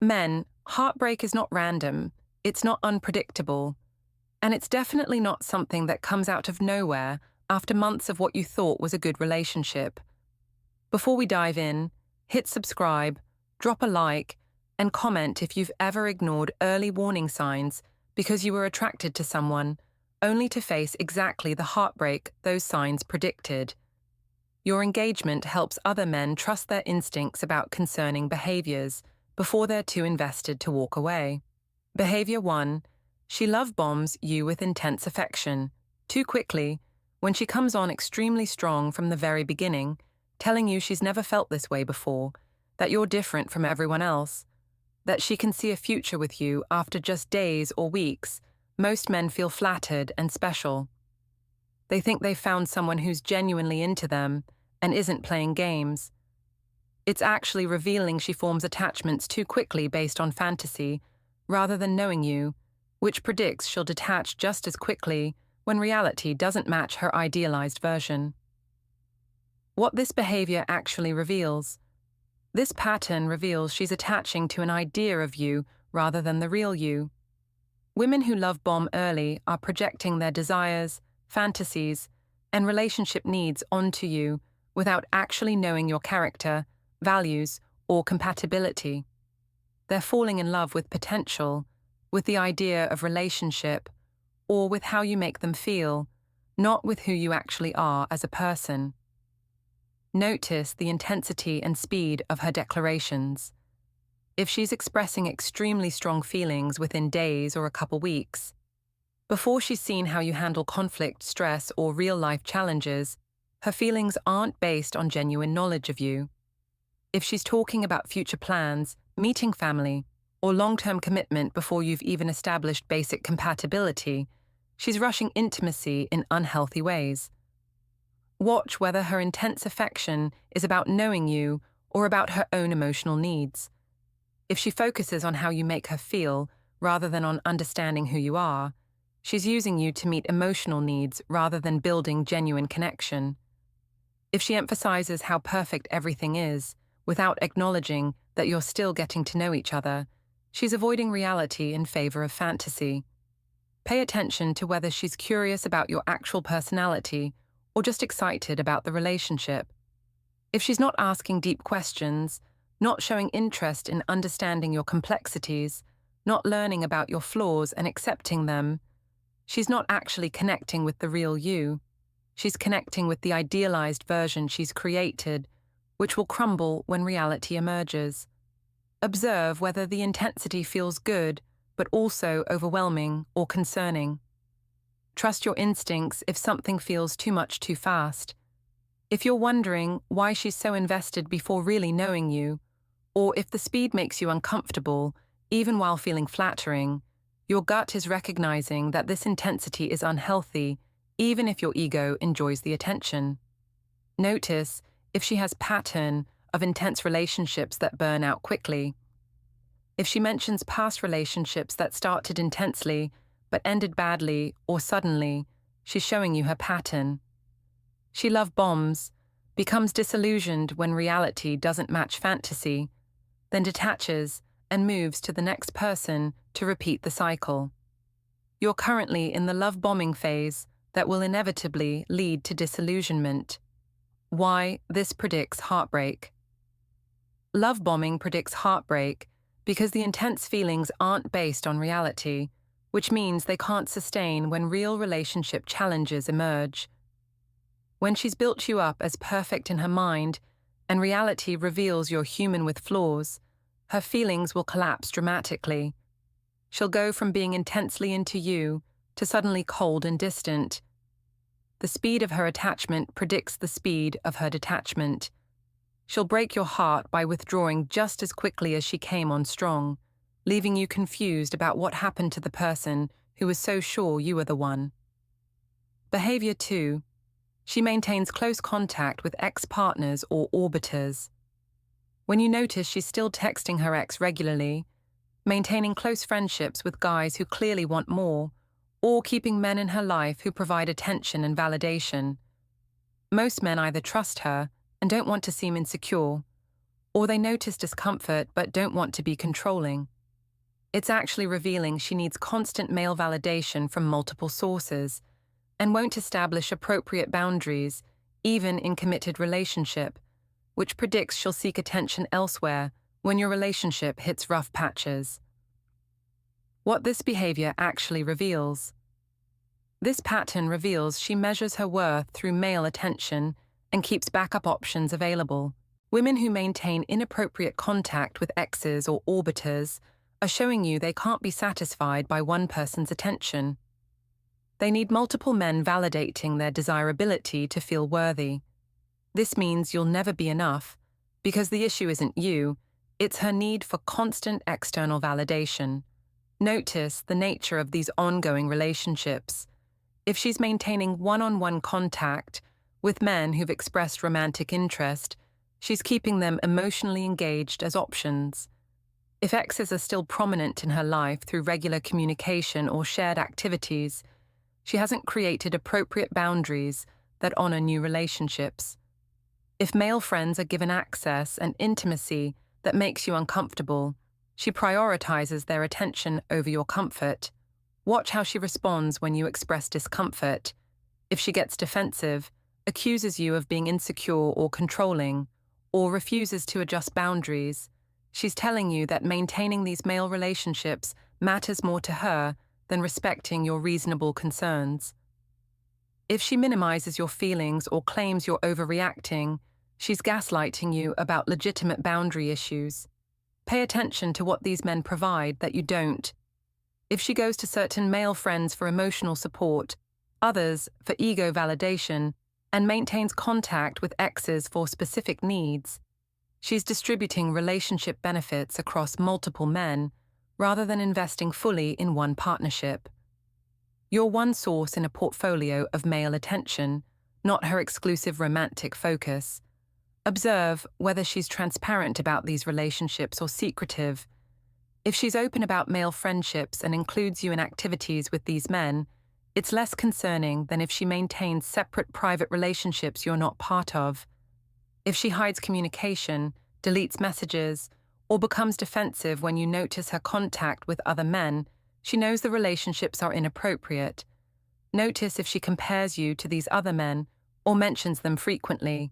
Men, heartbreak is not random, it's not unpredictable, and it's definitely not something that comes out of nowhere after months of what you thought was a good relationship. Before we dive in, hit subscribe, drop a like, and comment if you've ever ignored early warning signs because you were attracted to someone, only to face exactly the heartbreak those signs predicted. Your engagement helps other men trust their instincts about concerning behaviors before they're too invested to walk away. Behavior 1. She love bombs you with intense affection. Too quickly, when she comes on extremely strong from the very beginning, telling you she's never felt this way before, that you're different from everyone else, that she can see a future with you after just days or weeks, most men feel flattered and special. They think they've found someone who's genuinely into them and isn't playing games. It's actually revealing she forms attachments too quickly based on fantasy, rather than knowing you, which predicts she'll detach just as quickly when reality doesn't match her idealized version. What this behavior actually reveals. This pattern reveals she's attaching to an idea of you rather than the real you. Women who love bomb early are projecting their desires, fantasies, and relationship needs onto you without actually knowing your character, values, or compatibility. They're falling in love with potential, with the idea of relationship, or with how you make them feel, not with who you actually are as a person. Notice the intensity and speed of her declarations. If she's expressing extremely strong feelings within days or a couple weeks, before she's seen how you handle conflict, stress, or real-life challenges, her feelings aren't based on genuine knowledge of you. If she's talking about future plans, meeting family, or long-term commitment before you've even established basic compatibility, she's rushing intimacy in unhealthy ways. Watch whether her intense affection is about knowing you or about her own emotional needs. If she focuses on how you make her feel rather than on understanding who you are, she's using you to meet emotional needs rather than building genuine connection. If she emphasizes how perfect everything is, without acknowledging that you're still getting to know each other, she's avoiding reality in favor of fantasy. Pay attention to whether she's curious about your actual personality or just excited about the relationship. If she's not asking deep questions, not showing interest in understanding your complexities, not learning about your flaws and accepting them, she's not actually connecting with the real you. She's connecting with the idealized version she's created, which will crumble when reality emerges. Observe whether the intensity feels good, but also overwhelming or concerning. Trust your instincts if something feels too much too fast. If you're wondering why she's so invested before really knowing you, or if the speed makes you uncomfortable, even while feeling flattering, your gut is recognizing that this intensity is unhealthy, even if your ego enjoys the attention. Notice if she has pattern of intense relationships that burn out quickly. If she mentions past relationships that started intensely but ended badly or suddenly, she's showing you her pattern. She love bombs, becomes disillusioned when reality doesn't match fantasy, then detaches and moves to the next person to repeat the cycle. You're currently in the love bombing phase that will inevitably lead to disillusionment. Why this predicts heartbreak. Love bombing predicts heartbreak because the intense feelings aren't based on reality, which means they can't sustain when real relationship challenges emerge. When she's built you up as perfect in her mind, and reality reveals you're human with flaws, her feelings will collapse dramatically. She'll go from being intensely into you to suddenly cold and distant. The speed of her attachment predicts the speed of her detachment. She'll break your heart by withdrawing just as quickly as she came on strong, leaving you confused about what happened to the person who was so sure you were the one. Behavior 2. She maintains close contact with ex-partners or orbiters. When you notice she's still texting her ex regularly, maintaining close friendships with guys who clearly want more, or keeping men in her life who provide attention and validation. Most men either trust her and don't want to seem insecure, or they notice discomfort but don't want to be controlling. It's actually revealing she needs constant male validation from multiple sources and won't establish appropriate boundaries, even in committed relationship, which predicts she'll seek attention elsewhere when your relationship hits rough patches. What this behavior actually reveals. This pattern reveals she measures her worth through male attention and keeps backup options available. Women who maintain inappropriate contact with exes or orbiters are showing you they can't be satisfied by one person's attention. They need multiple men validating their desirability to feel worthy. This means you'll never be enough, because the issue isn't you, it's her need for constant external validation. Notice the nature of these ongoing relationships. If she's maintaining one-on-one contact with men who've expressed romantic interest, she's keeping them emotionally engaged as options. If exes are still prominent in her life through regular communication or shared activities, she hasn't created appropriate boundaries that honor new relationships. If male friends are given access and intimacy that makes you uncomfortable, she prioritizes their attention over your comfort. Watch how she responds when you express discomfort. If she gets defensive, accuses you of being insecure or controlling, or refuses to adjust boundaries, she's telling you that maintaining these male relationships matters more to her than respecting your reasonable concerns. If she minimizes your feelings or claims you're overreacting, she's gaslighting you about legitimate boundary issues. Pay attention to what these men provide that you don't. If she goes to certain male friends for emotional support, others for ego validation, and maintains contact with exes for specific needs, she's distributing relationship benefits across multiple men rather than investing fully in one partnership. You're one source in a portfolio of male attention, not her exclusive romantic focus. Observe whether she's transparent about these relationships or secretive. If she's open about male friendships and includes you in activities with these men, it's less concerning than if she maintains separate private relationships you're not part of. If she hides communication, deletes messages, or becomes defensive when you notice her contact with other men, she knows the relationships are inappropriate. Notice if she compares you to these other men or mentions them frequently.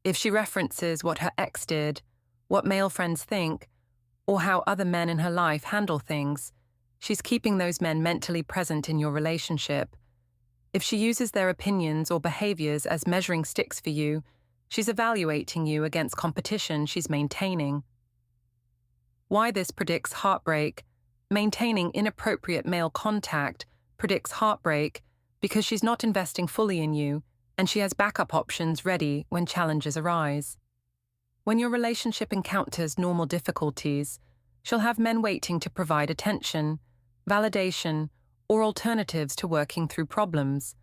If she references what her ex did, what male friends think, or how other men in her life handle things, she's keeping those men mentally present in your relationship. If she uses their opinions or behaviors as measuring sticks for you, she's evaluating you against competition she's maintaining. Why this predicts heartbreak. Maintaining inappropriate male contact predicts heartbreak because she's not investing fully in you, and she has backup options ready when challenges arise. When your relationship encounters normal difficulties, she'll have men waiting to provide attention, validation, or alternatives to working through problems.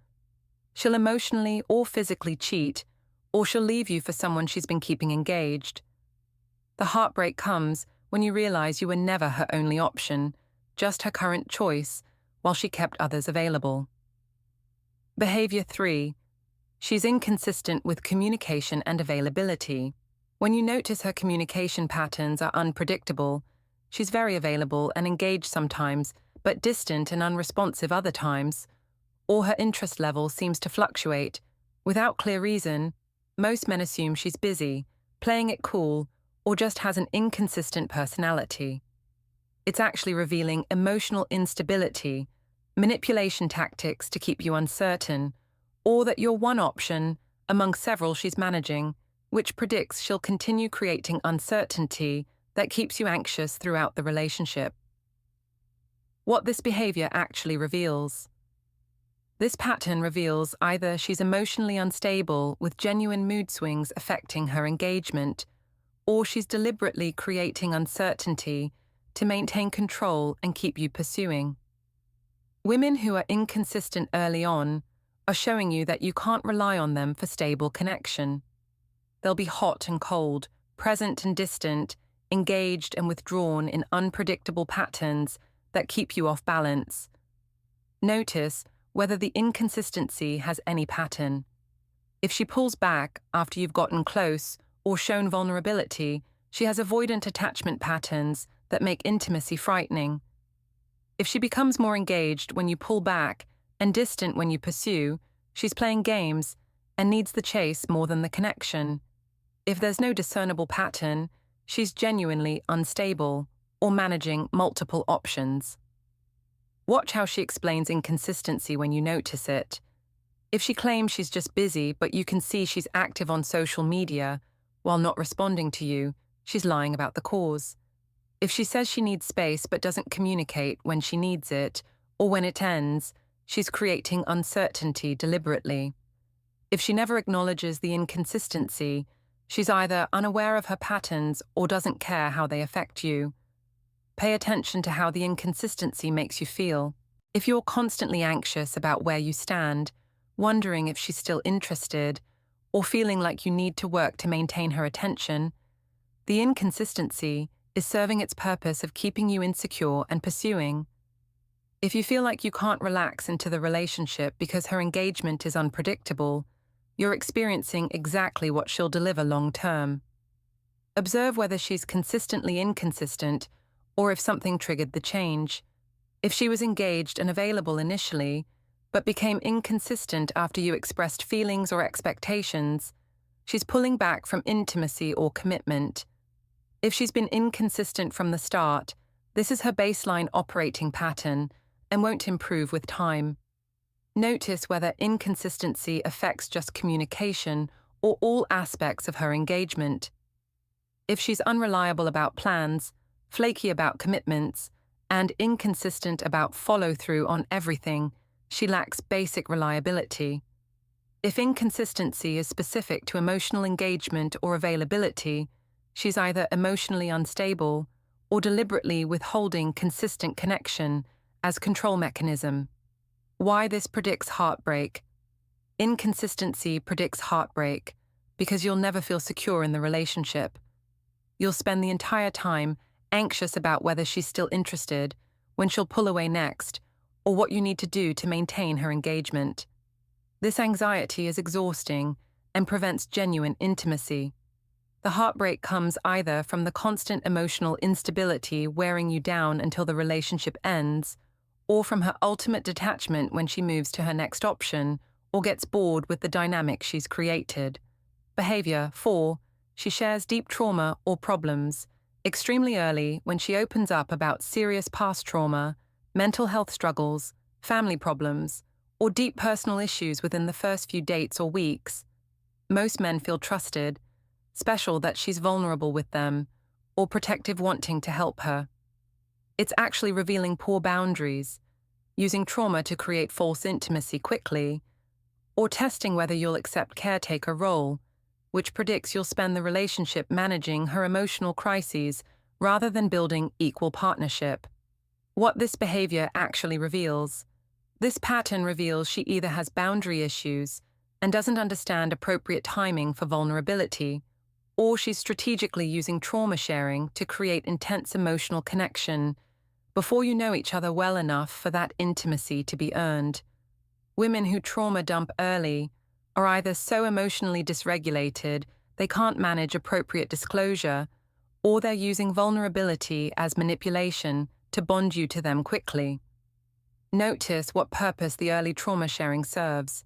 She'll emotionally or physically cheat, or she'll leave you for someone she's been keeping engaged. The heartbreak comes when you realize you were never her only option, just her current choice, while she kept others available. Behavior 3. She's inconsistent with communication and availability. When you notice her communication patterns are unpredictable, she's very available and engaged sometimes, but distant and unresponsive other times, or her interest level seems to fluctuate. Without clear reason, most men assume she's busy, playing it cool, or just has an inconsistent personality. It's actually revealing emotional instability, manipulation tactics to keep you uncertain, or that you're one option among several she's managing, which predicts she'll continue creating uncertainty that keeps you anxious throughout the relationship. What this behavior actually reveals. This pattern reveals either she's emotionally unstable with genuine mood swings affecting her engagement, or she's deliberately creating uncertainty to maintain control and keep you pursuing. Women who are inconsistent early on are showing you that you can't rely on them for stable connection. They'll be hot and cold, present and distant, engaged and withdrawn in unpredictable patterns that keep you off balance. Notice whether the inconsistency has any pattern. If she pulls back after you've gotten close or shown vulnerability, She has avoidant attachment patterns that make intimacy frightening. If she becomes more engaged when you pull back and distant when you pursue, she's playing games and needs the chase more than the connection. If there's no discernible pattern, she's genuinely unstable or managing multiple options. Watch how she explains inconsistency when you notice it. If she claims she's just busy, but you can see she's active on social media while not responding to you, she's lying about the cause. If she says she needs space but doesn't communicate when she needs it, or when it ends, she's creating uncertainty deliberately. If she never acknowledges the inconsistency, she's either unaware of her patterns or doesn't care how they affect you. Pay attention to how the inconsistency makes you feel. If you're constantly anxious about where you stand, wondering if she's still interested, or feeling like you need to work to maintain her attention, the inconsistency is serving its purpose of keeping you insecure and pursuing. If you feel like you can't relax into the relationship because her engagement is unpredictable, you're experiencing exactly what she'll deliver long term. Observe whether she's consistently inconsistent or if something triggered the change. If she was engaged and available initially, but became inconsistent after you expressed feelings or expectations, she's pulling back from intimacy or commitment. If she's been inconsistent from the start, this is her baseline operating pattern and won't improve with time. Notice whether inconsistency affects just communication or all aspects of her engagement. If she's unreliable about plans, flaky about commitments, and inconsistent about follow-through on everything, she lacks basic reliability. If inconsistency is specific to emotional engagement or availability, she's either emotionally unstable or deliberately withholding consistent connection as control mechanism. Why this predicts heartbreak? Inconsistency predicts heartbreak because you'll never feel secure in the relationship. You'll spend the entire time anxious about whether she's still interested, when she'll pull away next, or what you need to do to maintain her engagement. This anxiety is exhausting and prevents genuine intimacy. The heartbreak comes either from the constant emotional instability wearing you down until the relationship ends, or from her ultimate detachment when she moves to her next option or gets bored with the dynamic she's created. Behavior 4. She shares deep trauma or problems extremely early when she opens up about serious past trauma, mental health struggles, family problems, or deep personal issues within the first few dates or weeks. Most men feel trusted, special that she's vulnerable with them, or protective wanting to help her. It's actually revealing poor boundaries, using trauma to create false intimacy quickly, or testing whether you'll accept caretaker role, which predicts you'll spend the relationship managing her emotional crises rather than building equal partnership. What this behavior actually reveals. This pattern reveals she either has boundary issues and doesn't understand appropriate timing for vulnerability, or she's strategically using trauma sharing to create intense emotional connection before you know each other well enough for that intimacy to be earned. Women who trauma dump early are either so emotionally dysregulated they can't manage appropriate disclosure, or they're using vulnerability as manipulation to bond you to them quickly. Notice what purpose the early trauma sharing serves.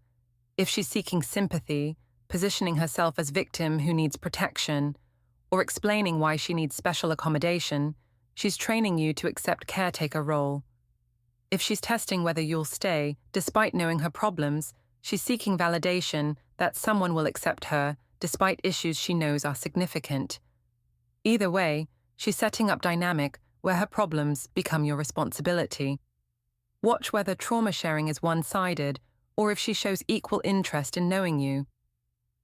If she's seeking sympathy, positioning herself as victim who needs protection, or explaining why she needs special accommodation, she's training you to accept caretaker role. If she's testing whether you'll stay, despite knowing her problems, she's seeking validation that someone will accept her, despite issues she knows are significant. Either way, she's setting up dynamic where her problems become your responsibility. Watch whether trauma sharing is one-sided, or if she shows equal interest in knowing you.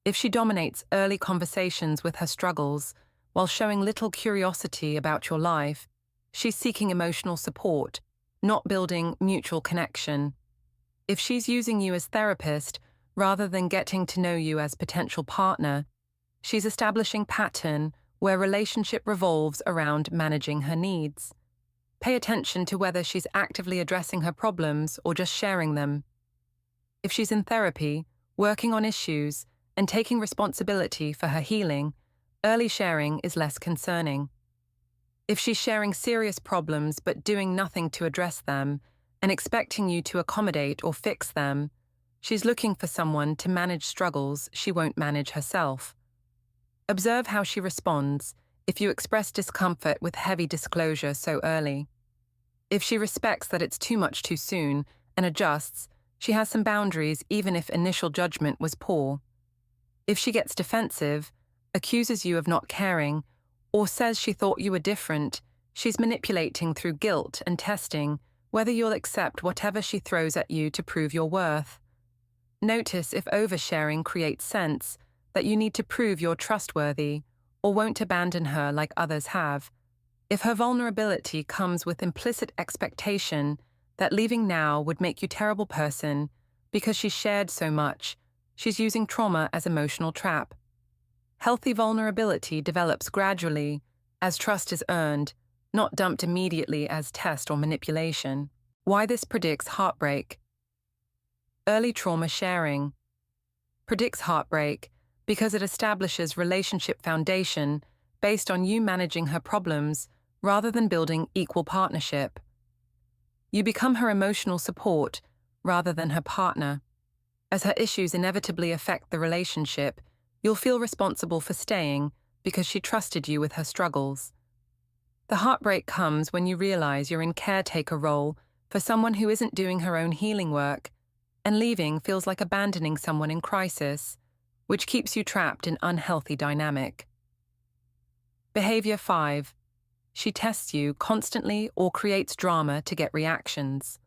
If she dominates early conversations with her struggles, while showing little curiosity about your life, she's seeking emotional support, not building mutual connection. If she's using you as therapist rather than getting to know you as potential partner, she's establishing pattern where relationship revolves around managing her needs. Pay attention to whether she's actively addressing her problems or just sharing them. If she's in therapy, working on issues, and taking responsibility for her healing, Early sharing is less concerning. If she's sharing serious problems but doing nothing to address them and expecting you to accommodate or fix them, she's looking for someone to manage struggles she won't manage herself. Observe how she responds if you express discomfort with heavy disclosure so early. If she respects that it's too much too soon and adjusts, she has some boundaries even if initial judgment was poor. If she gets defensive, accuses you of not caring, or says she thought you were different, she's manipulating through guilt and testing whether you'll accept whatever she throws at you to prove your worth. Notice if oversharing creates sense that you need to prove you're trustworthy or won't abandon her like others have. If her vulnerability comes with implicit expectation that leaving now would make you a terrible person because she's shared so much, she's using trauma as emotional trap. Healthy vulnerability develops gradually as trust is earned, not dumped immediately as test or manipulation. Why this predicts heartbreak. Early trauma sharing predicts heartbreak because it establishes relationship foundation based on you managing her problems rather than building equal partnership. You become her emotional support rather than her partner. As her issues inevitably affect the relationship, you'll feel responsible for staying because she trusted you with her struggles. The heartbreak comes when you realize you're in caretaker role for someone who isn't doing her own healing work, and leaving feels like abandoning someone in crisis, which keeps you trapped in unhealthy dynamic. Behavior 5. She tests you constantly or creates drama to get reactions.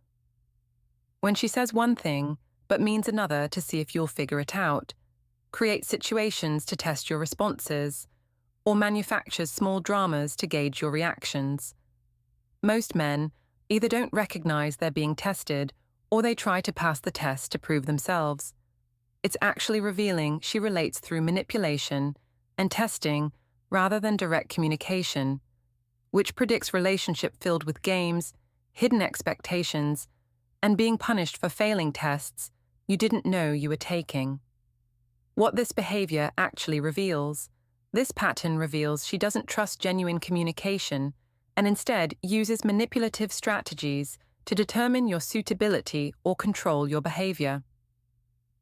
When she says one thing but means another to see if you'll figure it out, creates situations to test your responses, or manufactures small dramas to gauge your reactions. Most men either don't recognize they're being tested or they try to pass the test to prove themselves. It's actually revealing she relates through manipulation and testing rather than direct communication, which predicts relationship filled with games, hidden expectations, and being punished for failing tests you didn't know you were taking. What this behavior actually reveals. This pattern reveals she doesn't trust genuine communication and instead uses manipulative strategies to determine your suitability or control your behavior.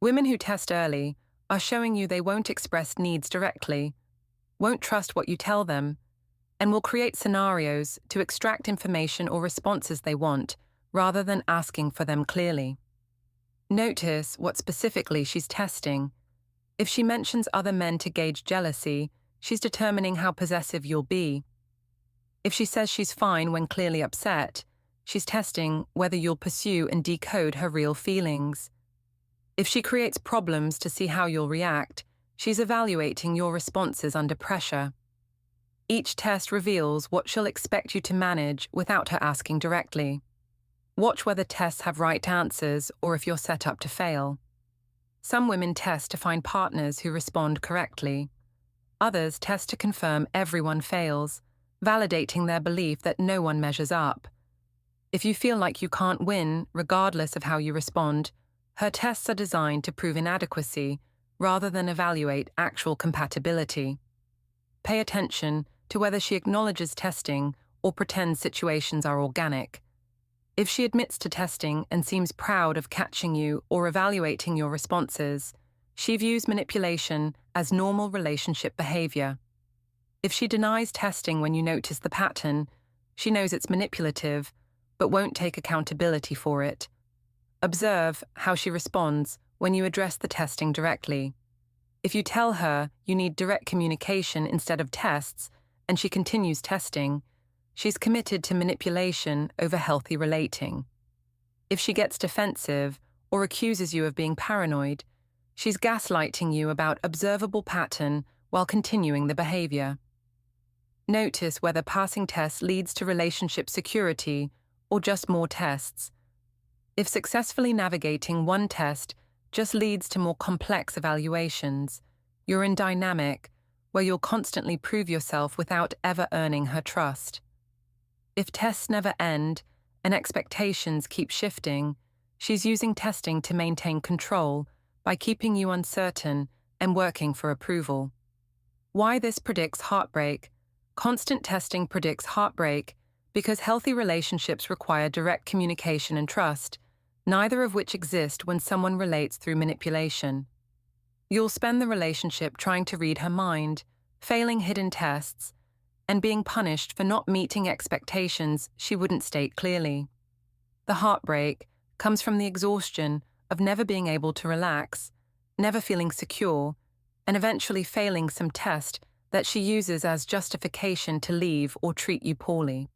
Women who test early are showing you they won't express needs directly, won't trust what you tell them, and will create scenarios to extract information or responses they want rather than asking for them clearly. Notice what specifically she's testing. If she mentions other men to gauge jealousy, she's determining how possessive you'll be. If she says she's fine when clearly upset, she's testing whether you'll pursue and decode her real feelings. If she creates problems to see how you'll react, she's evaluating your responses under pressure. Each test reveals what she'll expect you to manage without her asking directly. Watch whether tests have right answers or if you're set up to fail. Some women test to find partners who respond correctly. Others test to confirm everyone fails, validating their belief that no one measures up. If you feel like you can't win, regardless of how you respond, her tests are designed to prove inadequacy rather than evaluate actual compatibility. Pay attention to whether she acknowledges testing or pretends situations are organic. If she admits to testing and seems proud of catching you or evaluating your responses, she views manipulation as normal relationship behavior. If she denies testing when you notice the pattern, she knows it's manipulative, but won't take accountability for it. Observe how she responds when you address the testing directly. If you tell her you need direct communication instead of tests, and she continues testing, she's committed to manipulation over healthy relating. If she gets defensive or accuses you of being paranoid, she's gaslighting you about observable pattern while continuing the behavior. Notice whether passing tests leads to relationship security or just more tests. If successfully navigating one test just leads to more complex evaluations, you're in dynamic where you'll constantly prove yourself without ever earning her trust. If tests never end and expectations keep shifting, she's using testing to maintain control by keeping you uncertain and working for approval. Why this predicts heartbreak. Constant testing predicts heartbreak because healthy relationships require direct communication and trust, neither of which exist when someone relates through manipulation. You'll spend the relationship trying to read her mind, failing hidden tests, and being punished for not meeting expectations she wouldn't state clearly. The heartbreak comes from the exhaustion of never being able to relax, never feeling secure, and eventually failing some test that she uses as justification to leave or treat you poorly.